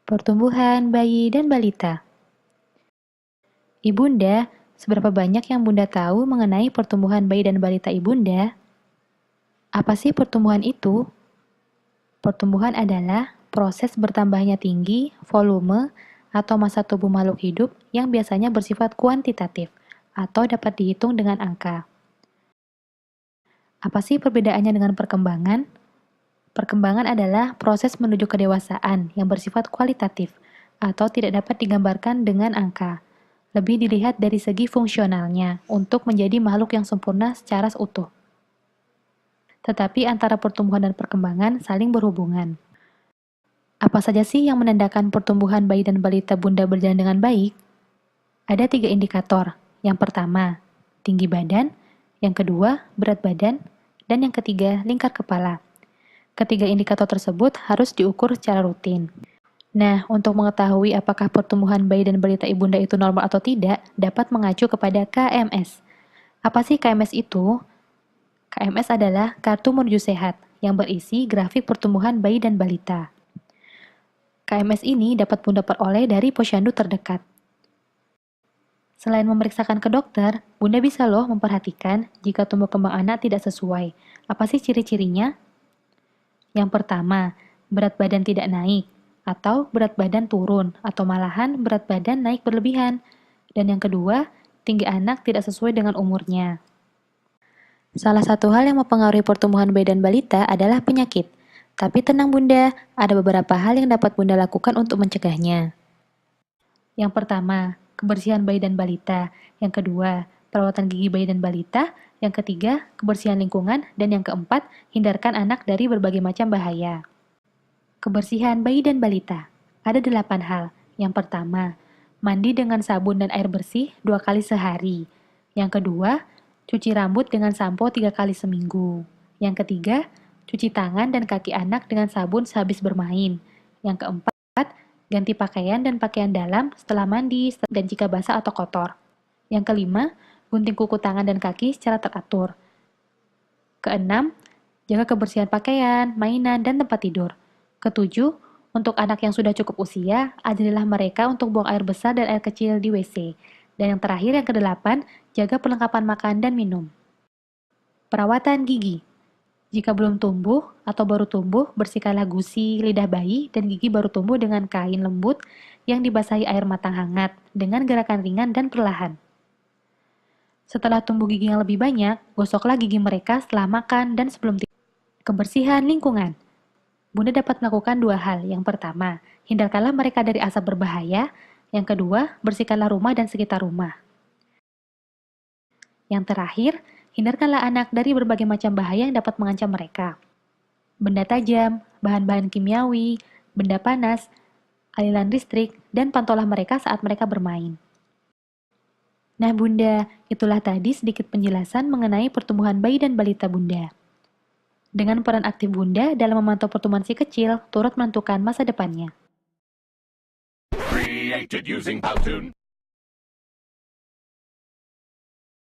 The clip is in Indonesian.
Pertumbuhan bayi dan balita. Ibunda, seberapa banyak yang Bunda tahu mengenai pertumbuhan bayi dan balita Ibunda? Apa sih pertumbuhan itu? Pertumbuhan adalah proses bertambahnya tinggi, volume, atau massa tubuh makhluk hidup yang biasanya bersifat kuantitatif atau dapat dihitung dengan angka. Apa sih perbedaannya dengan perkembangan? Perkembangan adalah proses menuju kedewasaan yang bersifat kualitatif atau tidak dapat digambarkan dengan angka. Lebih dilihat dari segi fungsionalnya untuk menjadi makhluk yang sempurna secara utuh. Tetapi antara pertumbuhan dan perkembangan saling berhubungan. Apa saja sih yang menandakan pertumbuhan bayi dan balita Bunda berjalan dengan baik? Ada 3 indikator. Yang pertama, tinggi badan. Yang kedua, berat badan. Dan yang ketiga, lingkar kepala. Ketiga indikator tersebut harus diukur secara rutin. Nah, untuk mengetahui apakah pertumbuhan bayi dan balita Ibunda itu normal atau tidak, dapat mengacu kepada KMS. Apa sih KMS itu? KMS adalah Kartu Menuju Sehat, yang berisi grafik pertumbuhan bayi dan balita. KMS ini dapat Bunda peroleh dari posyandu terdekat. Selain memeriksakan ke dokter, Bunda bisa loh memperhatikan jika tumbuh kembang anak tidak sesuai. Apa sih ciri-cirinya? Yang pertama, berat badan tidak naik, atau berat badan turun, atau malahan berat badan naik berlebihan. Dan yang kedua, tinggi anak tidak sesuai dengan umurnya. Salah satu hal yang mempengaruhi pertumbuhan bayi dan balita adalah penyakit. Tapi tenang Bunda, ada beberapa hal yang dapat Bunda lakukan untuk mencegahnya. Yang pertama, kebersihan bayi dan balita. Yang kedua, perawatan gigi bayi dan balita. Yang ketiga, kebersihan lingkungan. Dan yang keempat, hindarkan anak dari berbagai macam bahaya. Kebersihan bayi dan balita. Ada 8 hal. Yang pertama, mandi dengan sabun dan air bersih 2 kali sehari. Yang kedua, cuci rambut dengan sampo 3 kali seminggu. Yang ketiga, cuci tangan dan kaki anak dengan sabun sehabis bermain. Yang keempat, ganti pakaian dan pakaian dalam setelah mandi dan jika basah atau kotor. Yang kelima, gunting kuku tangan dan kaki secara teratur. Keenam, jaga kebersihan pakaian, mainan, dan tempat tidur. Ketujuh, untuk anak yang sudah cukup usia, ajarilah mereka untuk buang air besar dan air kecil di WC. Dan yang terakhir, yang kedelapan, jaga perlengkapan makan dan minum. Perawatan gigi. Jika belum tumbuh atau baru tumbuh, bersihkanlah gusi, lidah bayi, dan gigi baru tumbuh dengan kain lembut yang dibasahi air matang hangat dengan gerakan ringan dan perlahan. Setelah tumbuh gigi yang lebih banyak, gosoklah gigi mereka setelah makan dan sebelum tidur. Kebersihan lingkungan. Bunda dapat melakukan 2 hal. Yang pertama, hindarkanlah mereka dari asap berbahaya. Yang kedua, bersihkanlah rumah dan sekitar rumah. Yang terakhir, hindarkanlah anak dari berbagai macam bahaya yang dapat mengancam mereka. Benda tajam, bahan-bahan kimiawi, benda panas, aliran listrik, dan pantaulah mereka saat mereka bermain. Nah Bunda, itulah tadi sedikit penjelasan mengenai pertumbuhan bayi dan balita Bunda. Dengan peran aktif Bunda dalam memantau pertumbuhan si kecil, turut menentukan masa depannya. Created using Powtoon.